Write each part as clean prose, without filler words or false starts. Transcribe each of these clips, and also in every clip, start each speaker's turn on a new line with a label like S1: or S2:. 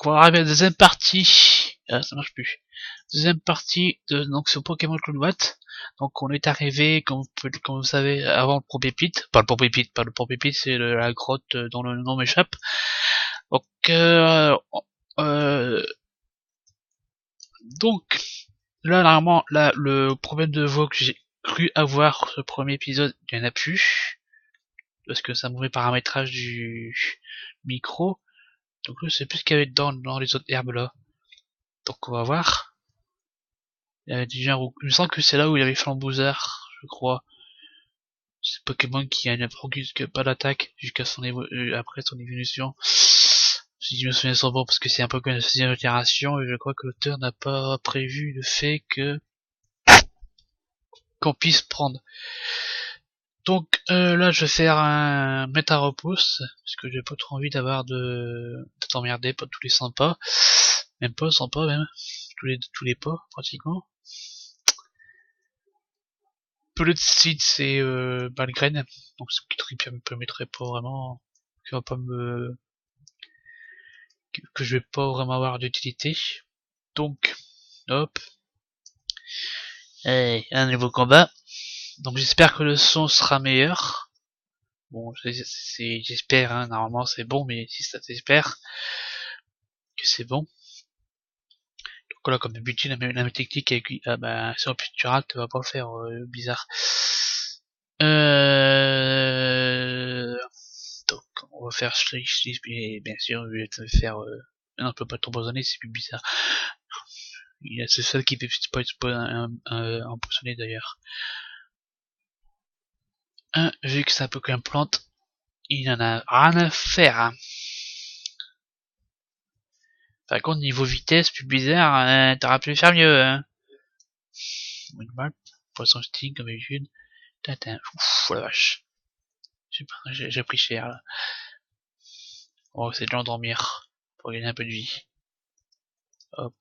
S1: on va arriver à la deuxième partie. Ça marche plus. Deuxième partie de donc ce Pokémon Cloud Watt. Donc on est arrivé, comme vous savez, avant le premier pit. Pas le premier pit, c'est la grotte dont le nom m'échappe. Donc euh, donc là normalement là le problème de voix que j'ai cru avoir ce premier épisode, il y en a plus. Parce que c'est un mauvais paramétrage du micro. Donc je sais plus ce qu'il y avait dans les autres herbes là. Donc on va voir. Il y avait déjà il me semble que c'est là où il y avait Flambouzard, je crois. C'est Pokémon qui a pas d'attaque jusqu'à son après son évolution. Si je me souviens sans bon, parce que c'est un Pokémon de 6ème génération, et je crois que l'auteur n'a pas prévu le fait qu'on puisse prendre. Donc là je vais faire un Métaropousse, parce que j'ai pas trop envie d'avoir de t'emmerder, pas tous les 100 pas. Même pas 100 pas même. Tous les pas pratiquement. Peu de sites c'est Balgraine, donc ce qui me permettrait pas vraiment, qui va pas me, que je vais pas vraiment avoir d'utilité. Donc, hop, et un nouveau combat. Donc j'espère que le son sera meilleur. Bon, j'espère, hein, normalement c'est bon, mais si ça t'espère que c'est bon. Donc là, comme d'habitude, la même technique avec, ah bah, si on pictural, tu vas pas faire bizarre. Donc, on va faire Schlich, mais bien sûr, je vais te faire, non, on peut pas t'empoisonner, c'est plus bizarre. C'est ça qui fait pas empoisonner d'ailleurs. Vu que c'est un peu comme plante, il en a rien à faire. Hein. Par contre, niveau vitesse, plus bizarre, t'auras pu faire mieux. Hein. Mal, poisson stick comme d'habitude. Ouf, la vache. J'ai pris cher là. Oh, c'est de l'endormir pour gagner un peu de vie. Hop.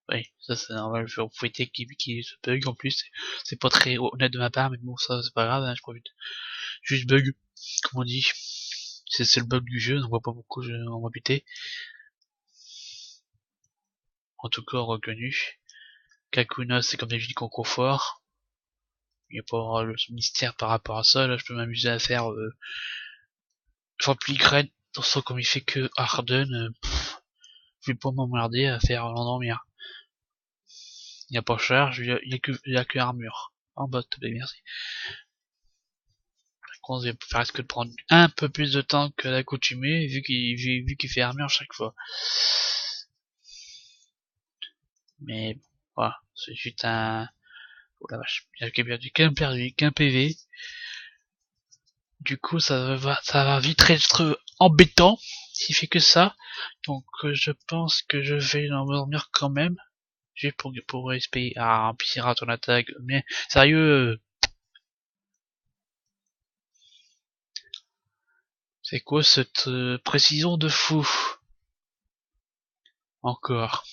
S1: Oui, ça c'est normal, je vais en profiter qu'il se bug en plus. C'est pas très honnête de ma part, mais bon, ça c'est pas grave, hein, je profite. Juste bug, comme on dit. C'est le bug du jeu, on voit pas beaucoup en va buter. En tout cas, reconnu. Kakuna, c'est comme d'habitude concours fort. Il n'y a pas le mystère par rapport à ça, là je peux m'amuser à faire Flampligraine, dans ça comme il fait que Harden, je vais pas m'emmerder à faire l'endormir. Il n'y a pas charge, il y a que armure. En bas, merci. On va faire risque de prendre un peu plus de temps que l'accoutumé, vu qu'il fait armure chaque fois. Mais bon, voilà, c'est juste un... Oh la vache, il y a perdu, qu'un PV. Du coup, ça va vite être embêtant s'il fait que ça. Donc, je pense que je vais l'endormir quand même. Juste pour espérer à empire ton attaque. Mais, sérieux, c'est quoi cette précision de fou? Encore.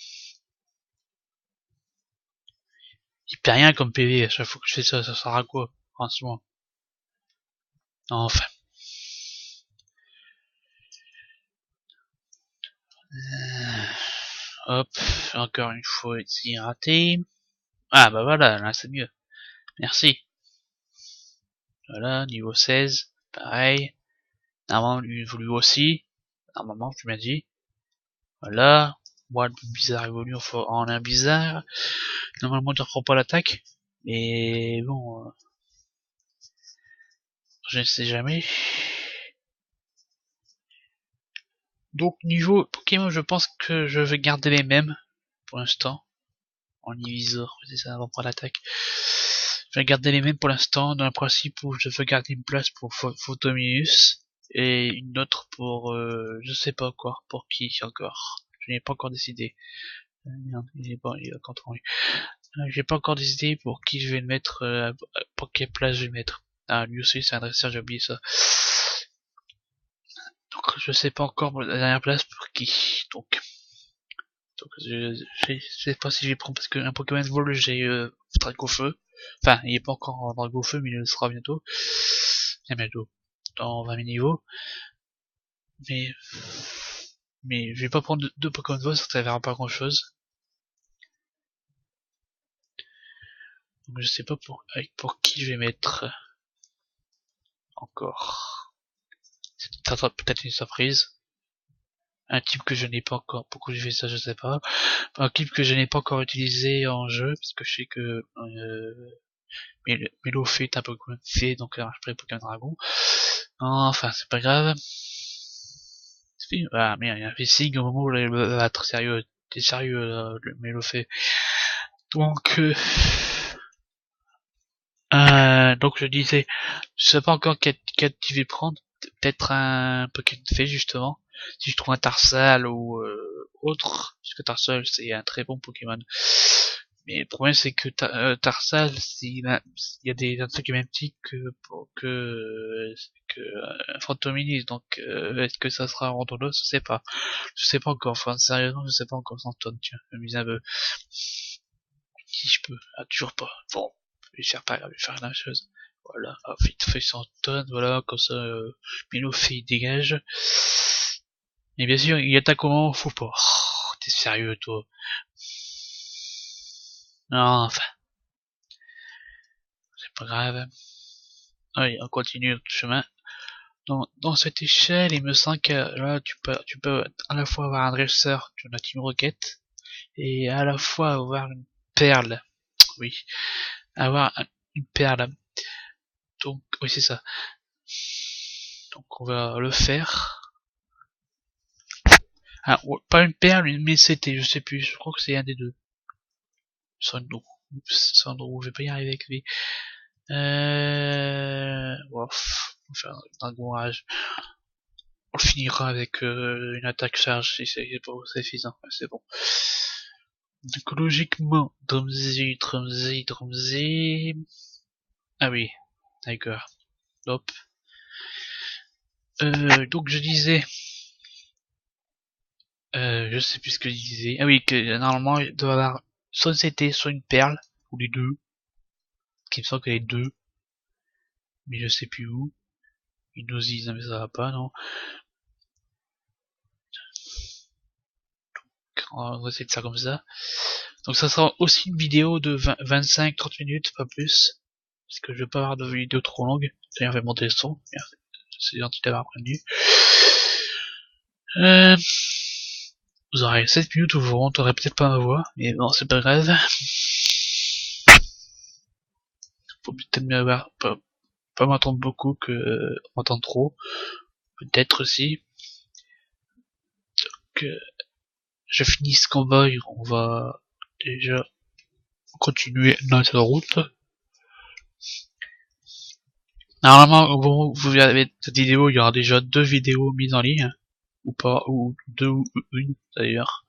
S1: Il perd rien comme PV à chaque fois que je fais ça, ça sert à quoi? Franchement. Enfin. Hop, encore une fois ici raté. Ah bah voilà, là c'est mieux. Merci. Voilà, niveau 16, pareil. Normalement, lui aussi. Normalement, tu m'as dit. Voilà. Moi, le bizarre évolue en un bizarre. Normalement, tu reprends pas l'attaque. Mais bon, je ne sais jamais. Donc, niveau Pokémon, je pense que je vais garder les mêmes. Pour l'instant. En Ivisor, c'est ça, avant prendre l'attaque. Je vais garder les mêmes pour l'instant, dans le principe où je veux garder une place pour Photominus et une autre pour je sais pas quoi, pour qui encore. Je n'ai pas encore décidé. Merde, il est contrôlé. J'ai pas encore décidé pour qui je vais le mettre, pour quelle place je vais le mettre. Ah, lui aussi c'est un dresseur, j'ai oublié ça. Donc je sais pas encore la dernière place pour qui. Donc je sais pas si je vais prendre parce qu'un Pokémon Vol j'ai Dracofeu. Enfin, il est pas encore en Dracofeu, mais il le sera bientôt. Bien bientôt. Dans 20 000 niveaux. Mais Mais je vais pas prendre deux Pokémon Voix, ça verra pas grand chose. Donc je sais pas pour qui je vais mettre encore. C'est peut-être une surprise. Un type que je n'ai pas encore, pourquoi j'ai fait ça je sais pas. Un type que je n'ai pas encore utilisé en jeu, parce que je sais que Melofé est un Pokémon fait, donc ça marche pas les Pokémon Dragon. Enfin, c'est pas grave. Ah merde, il y a un Fissing au moment où j'allais me battre, sérieux. T'es sérieux, le Melofé. Donc, donc je disais, je sais pas encore quel tu vais prendre, peut-être un Pokémon fait justement, si je trouve un Tarsal ou autre, parce que Tarsal c'est un très bon Pokémon. Mais le problème c'est que Tarsal, il y a des trucs même petits que Fantominis, donc est-ce que ça sera Rondolos, je sais pas encore, enfin sérieusement je sais pas encore Santon, tiens, je m'amuse un peu, si je peux, toujours pas, bon, je vais pas grave, je vais faire la même chose. Voilà, vite fait 100 tonnes, voilà, comme ça, Milo fait, il dégage. Et bien sûr, il attaque au moment où faut pas. Oh, t'es sérieux, toi? Non, enfin, c'est pas grave. Allez, on continue notre chemin. Dans cette échelle, il me semble que là, tu peux à la fois avoir un dresseur de la Team Rocket, et à la fois avoir une perle. Oui, avoir une perle. Donc, oui, c'est ça. Donc, on va le faire. Ah, pas une perle, mais c'était, je sais plus, je crois que c'est un des deux. Sandro. Sandro, je vais pas y arriver avec lui. Bon, on va faire un dragon rage. On le finira avec une attaque charge si c'est bon, c'est suffisant, c'est bon. Donc logiquement, Drumzy. Ah oui, d'accord. Hop. Donc je disais, je sais plus ce que je disais. Ah oui, que normalement il doit y avoir soit une CT, soit une perle, ou les deux. Qui me semble que les deux, mais je sais plus où. Une osise, mais ça va pas, non. On va essayer de faire comme ça. Donc ça sera aussi une vidéo de 25-30 minutes, pas plus. Parce que je vais pas avoir de vidéo trop longue. D'ailleurs, je vais monter le son. C'est gentil d'avoir prévenu. Vous aurez 7 minutes où vous n'entendrez peut-être pas ma voix, mais bon, c'est pas grave. Faut peut-être mieux avoir, pas m'entendre beaucoup que m'entendre trop. Peut-être aussi. Que je finisse ce combat et on va déjà continuer notre route. Normalement, au moment où vous avez cette vidéo, il y aura déjà 2 vidéos mises en ligne. Ou pas, ou 2 ou une d'ailleurs.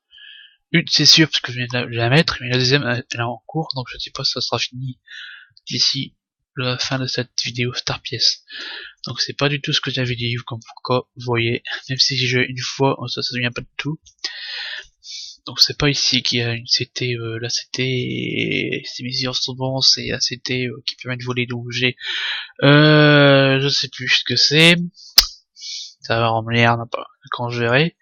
S1: Une c'est sûr parce que je viens de la mettre, mais la deuxième elle est en cours, donc je ne sais pas si ça sera fini d'ici la fin de cette vidéo Star Pièce. Donc c'est pas du tout ce que j'avais dit, comme pourquoi vous voyez, même si j'ai joué une fois, ça se souvient pas de tout. Donc c'est pas ici qu'il y a une CT, la CT, c'est missions souvent, c'est la CT qui permet de voler d'objets. Je sais plus ce que c'est. Ça va en merde pas quand je verrai.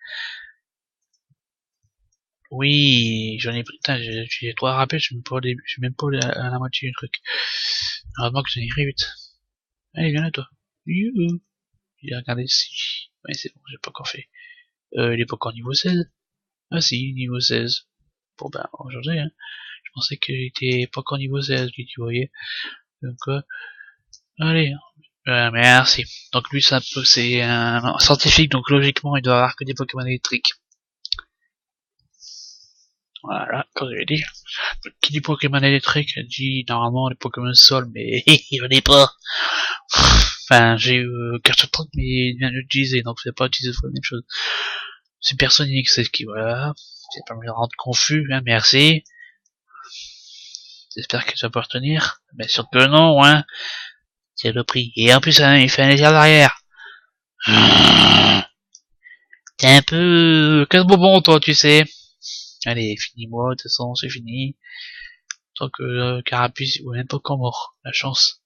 S1: Oui, j'en ai pris, putain, j'ai 3 rappels, je suis même pas à la moitié du truc. Heureusement que j'en ai pris 8. Allez, viens là, toi. Youhou. J'ai regardé si. Ouais, c'est bon, j'ai pas encore fait. Il est pas encore niveau 16. Ah si, niveau 16. Bon ben, aujourd'hui, hein. Je pensais qu'il était pas encore niveau 16, lui, tu voyais. Donc, allez. Merci. Donc lui, c'est un scientifique, donc logiquement, il doit avoir que des Pokémon électriques. Voilà, comme je l'ai dit. Qui dit Pokémon électrique dit normalement les Pokémon sol, mais j'en ai pas. Enfin, j'ai carte 30, mais il vient d'utiliser, donc c'est pas utiliser la même chose. Supersonic, c'est ce qui, voilà. C'est pas me rendre confus, hein, merci. J'espère que ça va retenir. Bien sûr que non, hein. C'est le prix. Et en plus, hein, il fait un légère d'arrière. T'es un peu casse-bonbon, toi, tu sais. Allez, finis-moi, de toute façon, c'est fini. Tant que Carapuce, ou même pas encore mort. La chance.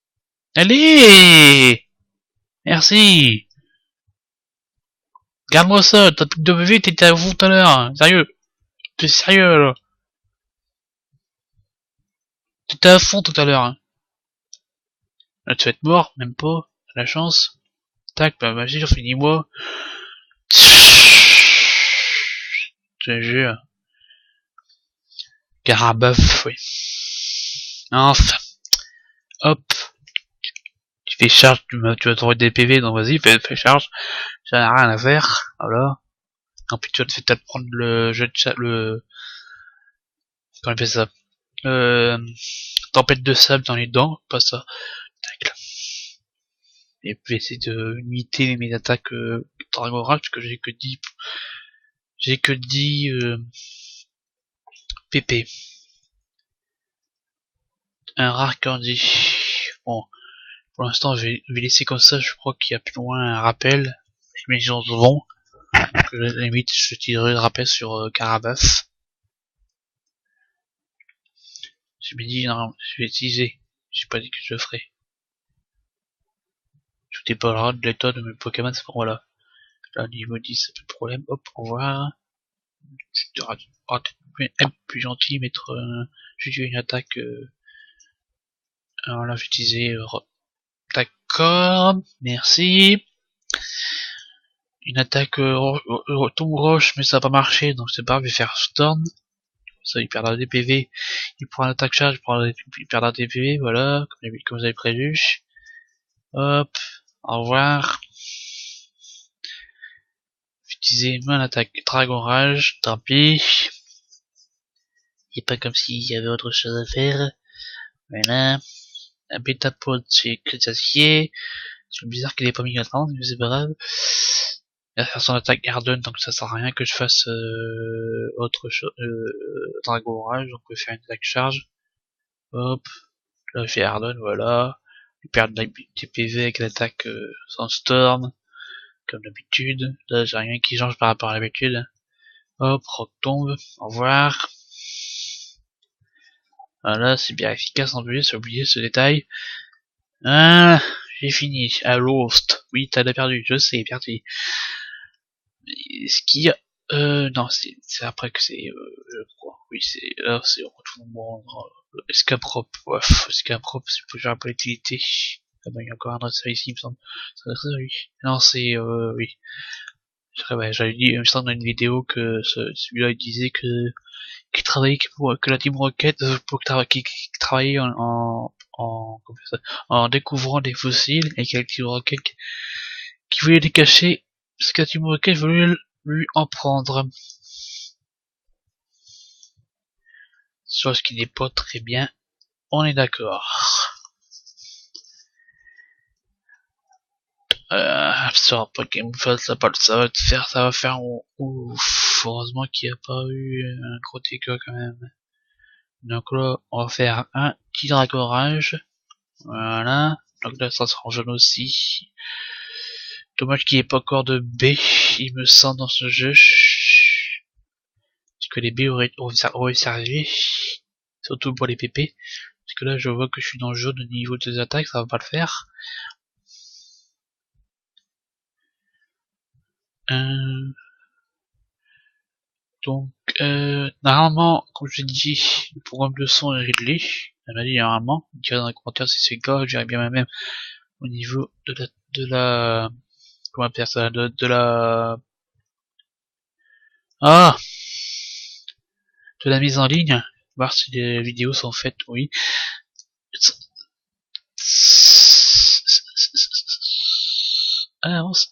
S1: Allez! Merci! Regarde-moi ça, t'as plus de W, t'étais à vous tout à l'heure. Sérieux. T'es sérieux, là. T'étais à fond tout à l'heure, hein. Là, tu vas être mort, même pas. La chance. Tac, bah, vas-y, finis-moi. Je te jure. Caraboeuf, oui. Enfin. Hop. Tu fais charge, tu vas trouver des PV, donc vas-y, fais charge. J'en ai rien à faire. Voilà. En plus, tu vas te faire peut-être prendre le jeu de chat, comment on appelle ça? Euh, tempête de sable dans les dents, pas ça. Tac, là. Et puis essayer de limiter mes attaques, Dragon Rage, parce que j'ai que 10, PP. Un rare candy. Bon. Pour l'instant, je vais laisser comme ça, je crois qu'il y a plus loin un rappel. Mais j'en vont. Que à la limite, je tirerai le rappel sur Caraboeuf. Je me dis, non, je vais utiliser. J'ai pas dit que je le ferais. Je t'ai pas le droit de l'état de mes Pokémon, c'est pour voilà. Là, niveau 10, c'est pas de problème. Hop, on va. Tu auras être plus gentil, mettre juste une attaque. Alors là, je vais utiliser. D'accord, merci. Une attaque tombe roche, mais ça va pas marcher, donc c'est pas grave, je vais faire Storm. Ça, il perdra des PV. Il prend l'attaque charge, il perdra des PV, voilà, comme vous avez prévu. Hop, au revoir. Utiliser mon attaque Dragon Rage, tant pis. Il est pas comme s'il y avait autre chose à faire. Voilà. Un bêta pod c'est crétacier. C'est bizarre qu'il ait pas mis à 30, mais c'est pas grave. Il va faire son attaque Garden, donc ça sert à rien que je fasse autre chose. Dragon Rage, donc on peut faire une attaque charge. Hop. Là je fais Harden, voilà. Il perd des PV avec l'attaque sans Storm, comme d'habitude. Là j'ai rien qui change par rapport à l'habitude. Hop, Rock tombe, au revoir. Voilà, c'est bien efficace en plus, j'ai oublié ce détail. Ah, j'ai fini. À Lost. Oui, t'as perdu, je sais, perdu. Ce qu'il y a... non, c'est après que c'est... je crois. Oui, c'est... Là, c'est retournement... Escaprop. Ouais, Escaprop, c'est pour faire un peu l'utilité. Ah bah, il y a encore un adresseur ici, il me semble. C'est ça, oui. Non, c'est... oui. Ouais, j'avais dit, il me semble dans une vidéo que celui-là, il disait qu'il travaillait pour que la Team Rocket qui travaillait en découvrant des fossiles et que la Team Rocket qui voulait les cacher parce que la Team Rocket voulait lui en prendre. Chose qui n'est pas très bien, on est d'accord. Ça va pas Game Fall, ça va faire ouf. Heureusement qu'il n'y a pas eu un gros dégât quand même. Donc là, on va faire un petit dragorage. Voilà. Donc là, ça sera en jaune aussi. Dommage qu'il n'y ait pas encore de B, il me semble, dans ce jeu. Parce que les B auraient servi. Surtout pour les PP. Parce que là, je vois que je suis dans le jaune au niveau des attaques, ça va pas le faire. Donc, normalement, comme je dis, le programme de son est réglé. Elle m'a dit normalement. Dirait dans les commentaires si c'est le cas, j'irai bien même au niveau de la, comment appeler ça, de la, ah, de la mise en ligne. Voir si les vidéos sont faites, oui. Ah, avance.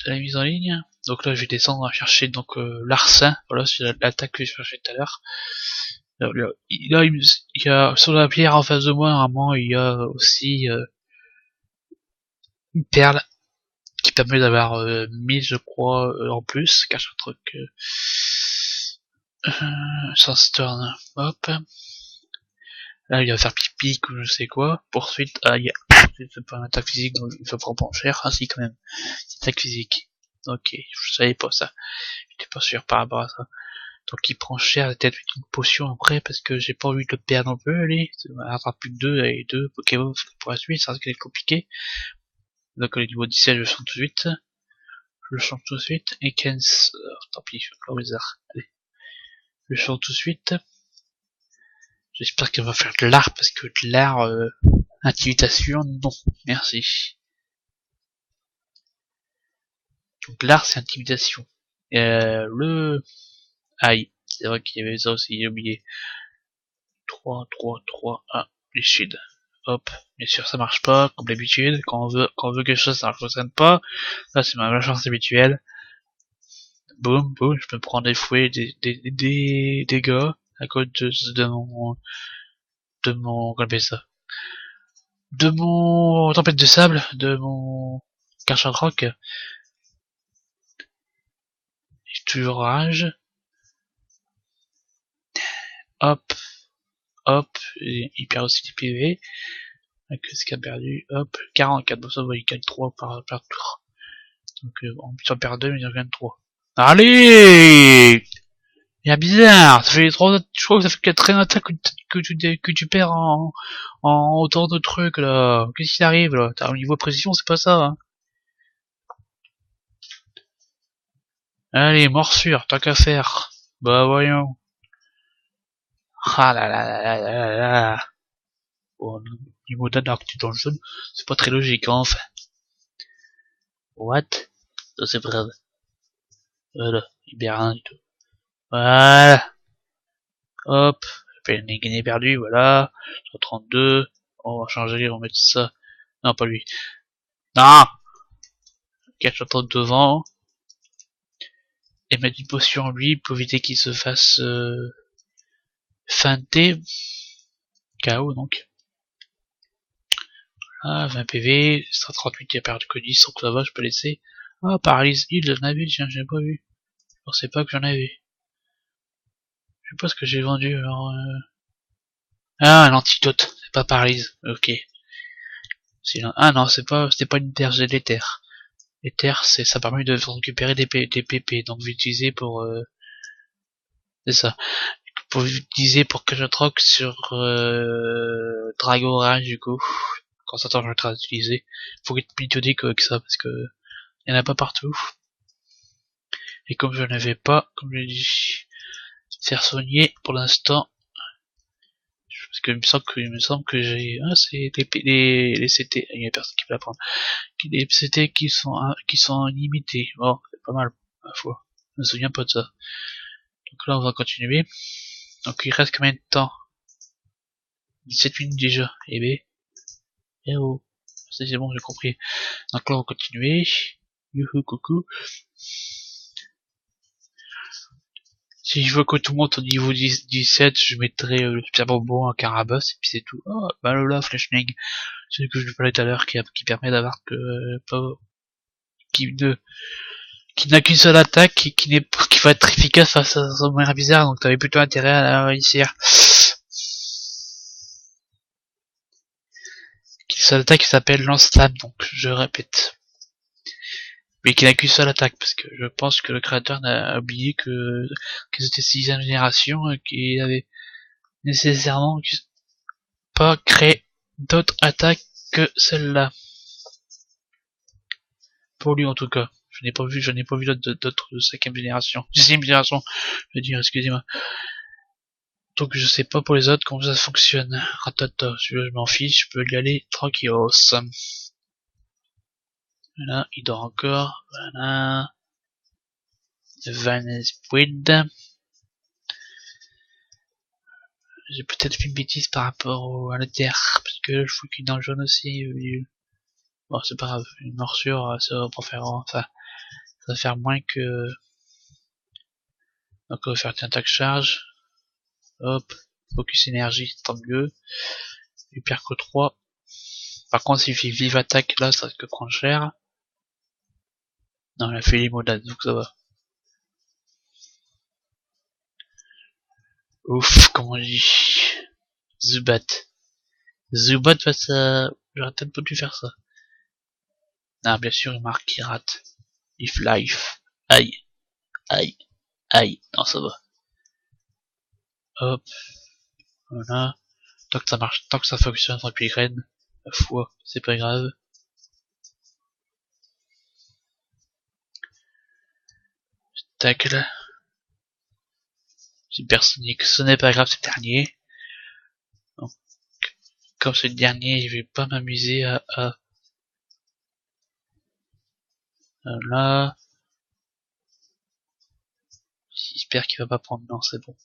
S1: De la mise en ligne. Donc là, je vais descendre à chercher donc Larcin. Voilà, c'est l'attaque que je cherchais tout à l'heure. Là, il y a sur la pierre en face de moi, normalement, il y a aussi une perle qui permet d'avoir 1000 je crois en plus, cache un truc Sandstorm, hop, là il va faire pipi ou je sais quoi, poursuite, c'est pas une attaque physique donc il faut prendre cher, ah si quand même, c'est attaque physique, ok, je savais pas ça, j'étais pas sûr par rapport à ça, donc il prend cher, peut-être une potion après parce que j'ai pas envie de le perdre non plus, allez, il va avoir plus que 2 et 2 Pokémon pour la suite, ça risque d'être compliqué, donc au niveau 17 je sens tout de suite. Je chante tout de suite. Et Kens, tant pis, au hasard. Allez. Je chante tout de suite. J'espère qu'elle va faire de l'art, parce que de l'art, intimidation, non. Merci. Donc l'art, c'est intimidation. Aïe. C'est vrai qu'il y avait ça aussi, j'ai oublié. 3, 3, 3, 1, les shields. Hop. Bien sûr, ça marche pas, comme d'habitude. Quand on veut quelque chose, ça ne fonctionne pas. Là, c'est ma chance habituelle. Boum, boum, je peux prendre des fouets, des dégâts à cause comment on appelle ça? De mon tempête de sable, de mon Karchant Rock. J'ai toujours rage. Hop, hop, et il perd aussi des PV. Qu'est-ce qu'il a perdu? Hop, 44, bon ça va, il gagne 3 par tour. Donc en plus on perd 2, mais il en gagne 3. Allez! Il est bizarre, ça fait 3, je crois que ça fait 4 attaques que tu perds en autant de trucs là. Qu'est-ce qui arrive là? T'as un niveau de précision, c'est pas ça, hein. Allez, morsure, tant qu'à faire. Bah voyons. Ah là là là là là là. Bon, niveau d'anarchie dans le jeu, c'est pas très logique, hein, enfin. What? Ça c'est vrai. Voilà, il perd rien du tout. Voilà. Hop. Gagné perdu, voilà. 132. On va changer, on va mettre ça. Non, pas lui. Non! 4 devant. Et mettre une potion en lui pour éviter qu'il se fasse feinter. KO donc. Ah, 20 PV, 138 il a perdu que 10, donc ça va, je peux laisser. Ah, paralyse heal, j'en avais, tiens, j'ai pas vu. Je pensais pas que j'en avais. Je sais pas ce que j'ai vendu alors. Ah, un antidote, c'est pas paralyse, ok. Ah non, c'était pas une terre, j'ai des terres. Les terres, ça permet de récupérer des PP, donc vous utilisez pour, c'est ça. Pour utiliser pour Kajatroc sur, Dragon Rage, du coup. Quand ça je vais utiliser. Faut être méthodique avec ça, parce que, il y en a pas partout. Et comme je n'avais pas, comme je l'ai dit, faire soigner pour l'instant, parce que il me semble que j'ai, c'est les CT, il y a personne qui peut l'apprendre. Les CT qui sont limités. Bon, c'est pas mal, à la fois. Je me souviens pas de ça. Donc là, on va continuer. Donc il reste combien de temps? 17 minutes déjà. Eh ben, eh oh. C'est bon, j'ai compris. Donc là, on va continuer. Youhou, coucou. Si je veux que tout le monde au niveau 17, je mettrai le super bonbon à Carabas, et puis c'est tout. Oh, bah là, Flashning. C'est ce que je parlais tout à l'heure, qui permet d'avoir que, qui n'a qu'une seule attaque, qui va être efficace face à son moyen bizarre, donc t'avais plutôt intérêt à la réussir. Une seule attaque qui s'appelle lance-flamme, donc je répète. Mais qui n'a qu'une seule attaque, parce que je pense que le créateur n'a oublié que c'était 6ème génération et qu'il avait nécessairement pas créé d'autres attaques que celle-là. Pour lui en tout cas. Je n'ai pas vu d'autres de 5ème génération. 10ème génération, je veux dire, excusez-moi. Donc je sais pas pour les autres comment ça fonctionne. Ratata, celui-là je m'en fiche, je peux y aller tranquillos. Voilà, il dort encore. Voilà. Van Espuid. J'ai peut-être fait une bêtise par rapport à la terre, parce que je fous qu'il est dans le jaune aussi. Bon, c'est pas grave, une morsure, ça va pas faire, enfin, ça va faire moins que, donc on va faire une attaque charge. Hop, focus énergie, tant mieux. Il perd que 3. Par contre, s'il fait vive attaque, là, ça risque de prendre cher. Non, il a fait les modades, donc ça va. Ouf, comment on dit. Zubat. Zubat face à... J'aurais peut-être pas dû faire ça. Ah, bien sûr, il marque qu'il rate. If life. Aïe. Aïe. Aïe. Non, ça va. Hop. Voilà. Tant que ça marche, tant que ça fonctionne avec les graines, la foi, c'est pas grave. attaque là. Supersonique, ce n'est pas grave, c'est le dernier. Donc, comme c'est le dernier, je vais pas m'amuser à là. J'espère qu'il va pas prendre. Non, c'est bon.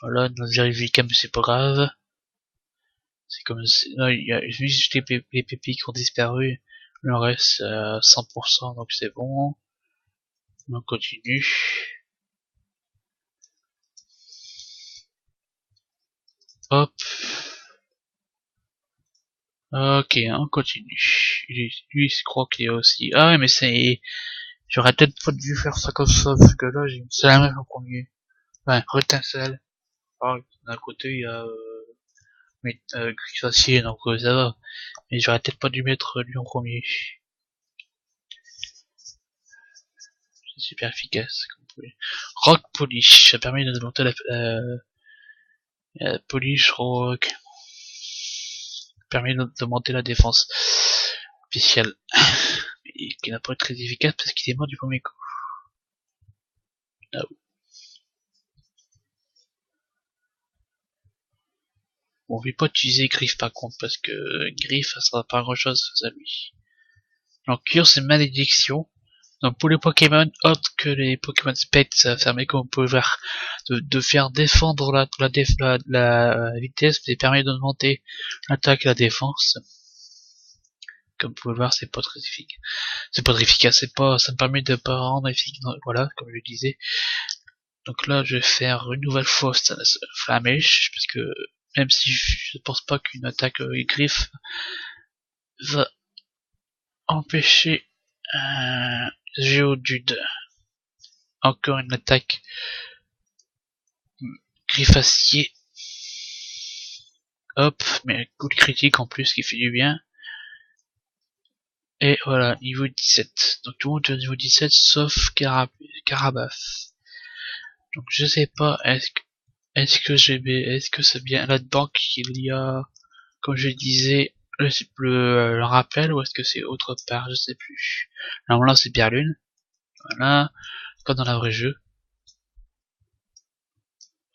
S1: Voilà, notre vérificat, mais c'est pas grave. C'est comme non, il y a juste les pépis qui ont disparu. Le reste 100%, donc c'est bon. On continue. Hop. Ok, on continue. Lui, je crois qu'il y a aussi. Ah ouais, mais c'est. J'aurais peut-être pas dû faire ça comme ça, parce que là, c'est la même en premier. Enfin, Retincelle. Ah, d'un côté, il y a Griffacier, donc ça va. Mais j'aurais peut-être pas dû mettre lui en premier. C'est super efficace. Comme vous pouvez. Rock Polish, ça permet de monter la Polish Rock. Permet de monter la défense spéciale. Et qui n'a pas été très efficace parce qu'il est mort du premier coup. Ah, bon, on ne va pas utiliser Griff par contre parce que Griff ça sera pas grand chose face à lui. Donc Cure c'est malédiction. Donc pour les Pokémon autres que les Pokémon Spectre, ça permet comme vous pouvez voir de faire défendre la vitesse et permet d'augmenter l'attaque et la défense. Comme vous pouvez le voir, c'est pas très efficace. C'est pas très efficace, ça me permet de pas rendre efficace, voilà, comme je le disais. Donc là, je vais faire une nouvelle fois Flamèche, parce que même si je pense pas qu'une attaque griffe va empêcher Géodude. Encore une attaque griffacier. Hop, mais un coup de critique en plus qui fait du bien. Et voilà, niveau 17. Donc tout le monde est au niveau 17 sauf Carabaf. Donc je sais pas, est-ce que c'est bien là-dedans qu'il y a, comme je disais, le rappel, ou est-ce que c'est autre part, je sais plus. Normalement c'est Pierre Lune. Voilà, comme dans la vraie jeu.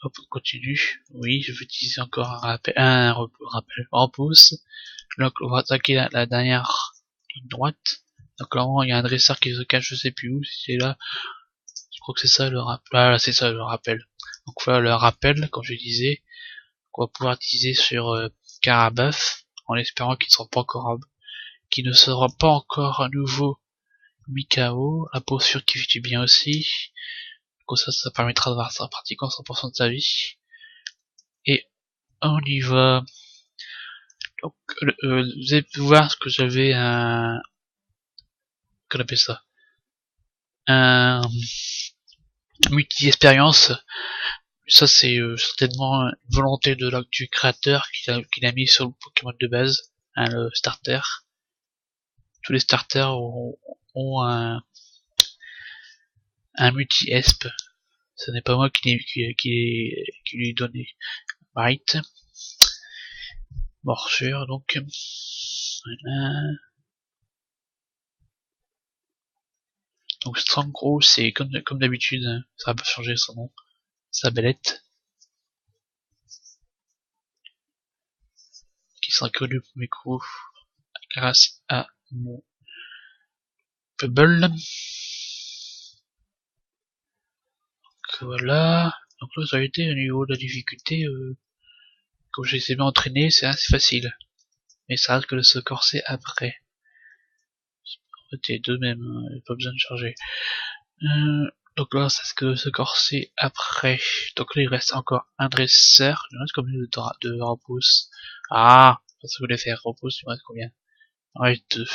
S1: Hop, on continue. Oui, je vais utiliser encore un rappel repousse. Donc on va attaquer la dernière ligne droite. Donc là il y a un dresseur qui se cache, je sais plus où, si c'est là. Je crois que c'est ça le rappel. Voilà, c'est ça le rappel. Donc voilà le rappel, comme je disais, qu'on va pouvoir utiliser sur Carabaf, en espérant qu'il ne sera pas encore à nouveau Mikao. La posture qui fait du bien aussi. Comme ça permettra d'avoir ça pratiquement 100% de sa vie. Et on y va. Donc, vous allez voir que j'avais qu'on appelle ça, un multi-expérience. Ça c'est certainement une volonté du créateur qu'il a mis sur le Pokémon de base, hein, le starter. Tous les starters ont un multi-esp. Ce n'est pas moi qui lui ai donné. Right. Morsure, donc. Voilà. Donc Strangro, c'est comme d'habitude, hein, ça va pas changer son nom. Sa belette. Qui sera connu pour mes coups grâce à mon Pebble. Donc voilà. Donc là, ça a été au niveau de la difficulté, comme je les ai bien entraînés, c'est assez facile. Mais ça risque de se corser après. En fait, les deux même, pas besoin de charger. Donc là, ça risque de se corser après. Donc là, il reste encore un dresseur. Il reste combien de repousse? Ah, parce que je voulais faire repousse, il me reste combien? Il reste 2. Donc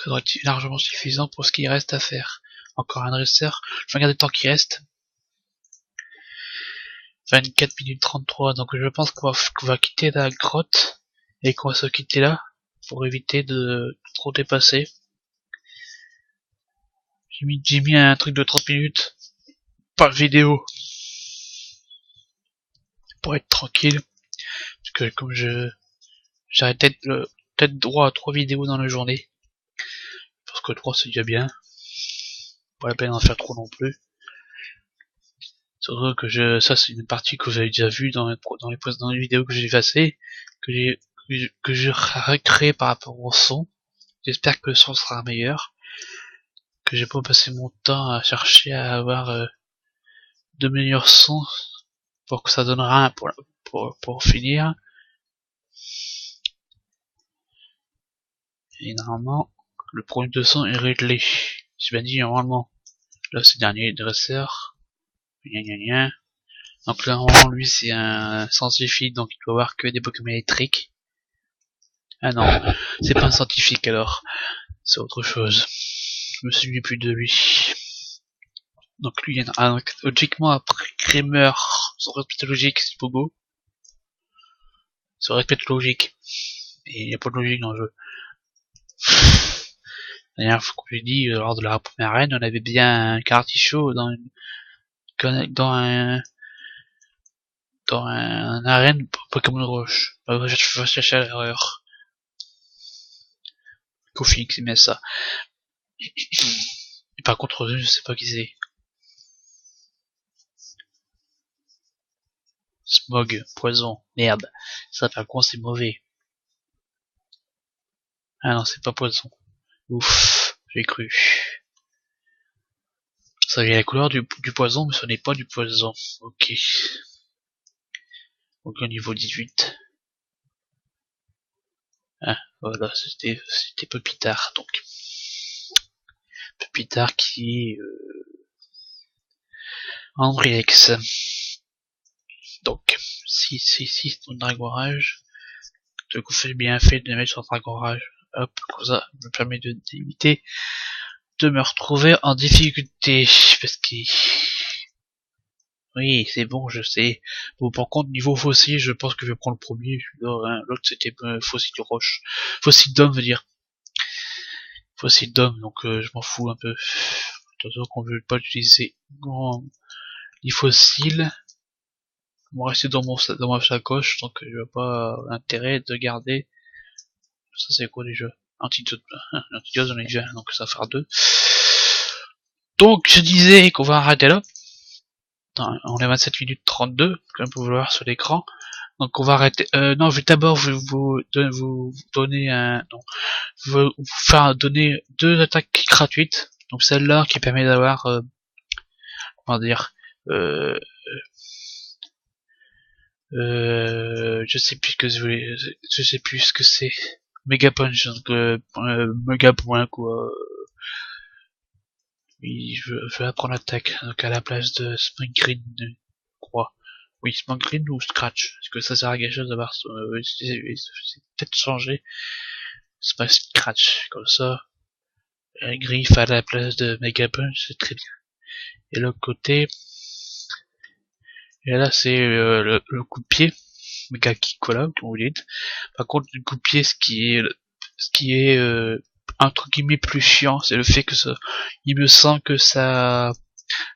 S1: ça doit être largement suffisant pour ce qu'il reste à faire. Encore un dresseur. Je regarde le temps qui reste. 24 minutes 33, donc je pense qu'on va quitter la grotte et qu'on va se quitter là pour éviter de trop dépasser. J'ai mis un truc de 30 minutes par vidéo pour être tranquille, parce que comme j'aurais peut-être droit à 3 vidéos dans la journée, parce que 3 c'est déjà bien. Pas la peine d'en faire trop non plus. Surtout que ça c'est une partie que vous avez déjà vue dans les vidéos que j'ai effacées, que j'ai recréé par rapport au son. J'espère que le son sera meilleur. Que j'ai pas passé mon temps à chercher à avoir de meilleurs sons pour que ça donnera un pour finir. Et normalement, le problème de son est réglé. J'ai bien dit normalement. Là c'est le dernier dresseur. Donc là normalement lui c'est un scientifique, donc il doit avoir que des Pokémon électriques. Ah non, c'est pas un scientifique alors. C'est autre chose. Je me souviens plus de lui. Donc lui, logiquement après Kramer, son respect logique c'est Pogo. Ça aurait pu être logique. Et il n'y a pas de logique dans le jeu. D'ailleurs, faut que je dis, lors de la première arène, on avait bien un Cartichaud dans un arène Pokémon Roche. Je vais chercher à l'erreur. Kofi, c'est bien ça. Et par contre, je sais pas qui c'est. Smog, poison, merde. Ça par contre c'est mauvais. Ah non, c'est pas poison. Ouf, j'ai cru. Ça a la couleur du poison, mais ce n'est pas du poison. Ok. Donc au niveau 18. Ah, voilà, c'était Pupitard, donc. Pupitard qui est Andriex. Donc, si ton dragorage, te fait bien fait de mettre sur dragorage. Hop, comme ça, me permet d'éviter de me retrouver en difficulté. Parce que... Oui, c'est bon, je sais. Bon, par contre, niveau fossile, je pense que je vais prendre le premier. L'autre, c'était fossile de roche. Fossile d'homme, veut dire. Fossile d'homme, donc je m'en fous un peu. De toute façon, qu'on veut pas l'utiliser les fossiles. Ils vont rester dans ma sacoche, donc je vois pas l'intérêt de garder. Ça, c'est quoi déjà? Antidote, j'en ai déjà, donc ça va faire 2. Donc, je disais qu'on va arrêter là. On est à 27 minutes 32, comme vous pouvez voir sur l'écran. Donc on va arrêter. Non, je vais d'abord vous donner vous faire donner 2 attaques gratuites. Donc celle-là qui permet d'avoir, comment dire, je sais plus ce que c'est. Mega Punch, donc Mega Point quoi. Oui, je vais apprendre l'attaque, donc à la place de Spring Green, quoi. Oui, Spring Green ou Scratch, parce que ça sert à quelque chose d'avoir, c'est peut-être changé. C'est pas Scratch, comme ça. Griffe à la place de Mega Punch, c'est très bien. Et l'autre côté, et là c'est le coup de pied, Mega Kick, voilà, comme vous dites. Par contre, le coup de pied, ce qui est entre guillemets plus chiant, c'est le fait que ça, il me semble que ça, à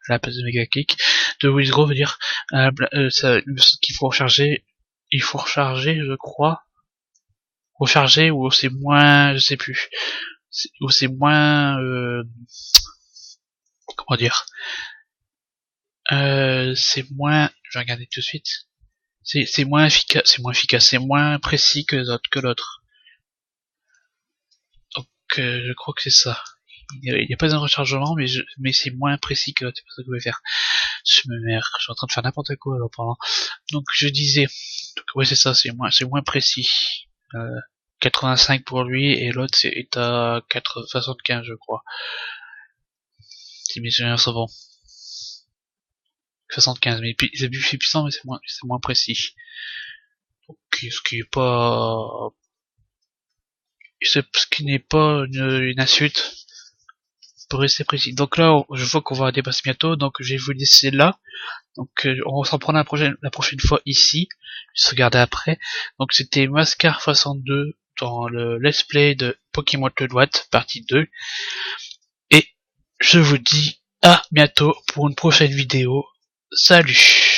S1: la place de Mega Kick, de Withdraw veut dire, qu'il faut recharger, je crois, recharger, ou c'est moins, je sais plus, ou c'est moins, comment dire, c'est moins, je vais regarder tout de suite, c'est moins efficace, c'est moins précis que l'autre. Donc, je crois que c'est ça. Il n'y a pas un rechargement, mais c'est moins précis que l'autre, c'est pour ça que je vais faire. Je suis en train de faire n'importe quoi, alors, pendant. Donc, je disais, ouais, c'est ça, c'est moins précis. 85 pour lui, et l'autre est à 75, je crois. Si mes souvenirs sont bons. 75, mais c'est plus puissant, mais c'est moins précis. Donc, ce qui est pas, ce qui n'est pas une insulte, pour rester précis. Donc là, je vois qu'on va dépasser bientôt, donc je vais vous laisser là. Donc on s'en prendre la prochaine fois ici, je vais regarder après. Donc c'était Mascar 62 dans le let's play de Pokémon Red White, partie 2. Et je vous dis à bientôt pour une prochaine vidéo. Salut!